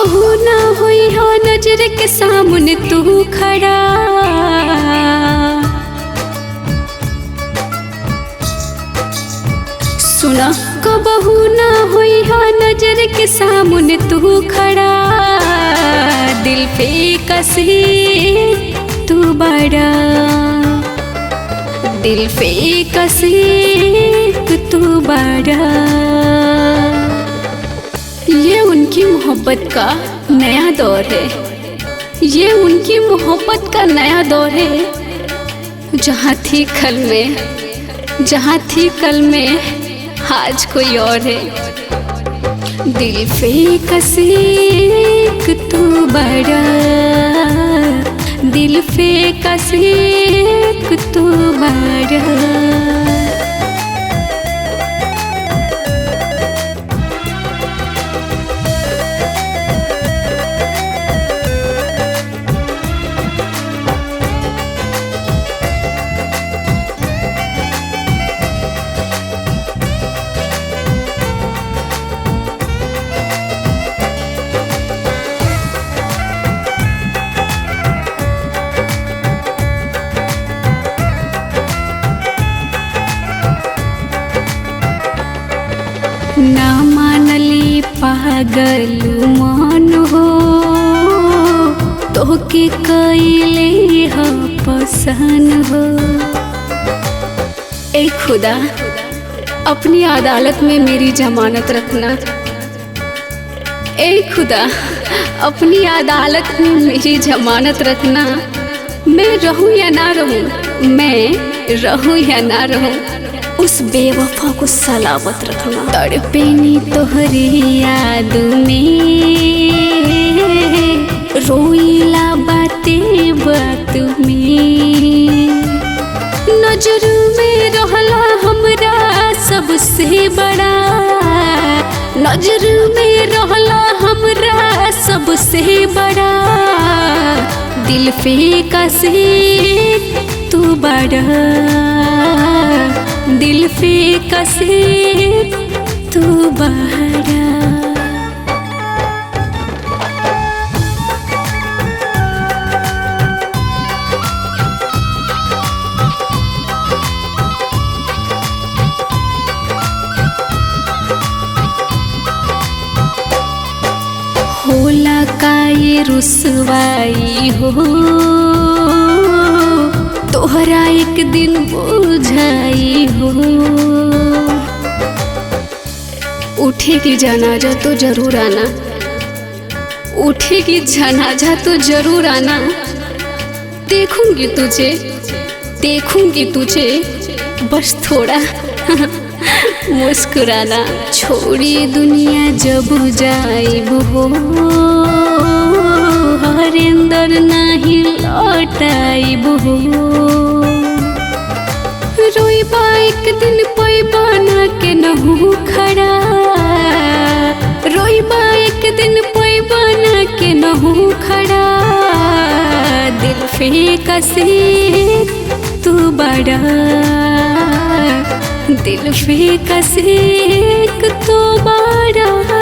कबहू ना होई हो नजर के सामने तू खड़ा। सुना कबहू ना होई हो नजर के सामने तू खड़ा। दिल पे कसी तू बड़ा, दिल पे कसी तू बड़ा। ये उनकी मोहब्बत का नया दौर है, ये उनकी मोहब्बत का नया दौर है। जहाँ थी कल में आज कोई और है। दिल पे कसीक तू बड़ा, दिल पे कसीक तू बड़ा। ना मानली पागल मन हो, तोहके कइले ह पसंद हो। ए खुदा अपनी अदालत में मेरी जमानत रखना। ए खुदा अपनी अदालत में मेरी जमानत रखना। मैं रहूं या ना रहूं, मैं रहूं या ना रहूं, उस बेवफा को सलामत रखना। तड़पेनी तोहरी याद में, रोईला बातें बात में। नजर में रहला हमरा सबसे बड़ा, नजर में रहला हमरा सबसे बड़ा। दिल पे कसे तू बड़ा, दिल पे कसे तू बड़ा। होला का ये रुसवाई हो, तोहरा एक दिन बुझाई हो। उठेगी जनाजा तो जरूर आना, उठेगी जनाजा तो जरूर आना। देखूंगी तुझे बस थोड़ा मुस्कुराना। छोड़ी दुनिया जब जाइब हो, हरेंदर नहीं लौटाइब हो। रोईबा एक दिन पैबा ना के नहू खड़ा, रोईबा एक दिन पैबा ना के नहू खड़ा। दिल पे कसे तू बड़ा, दिल पे कसे तू बड़ा।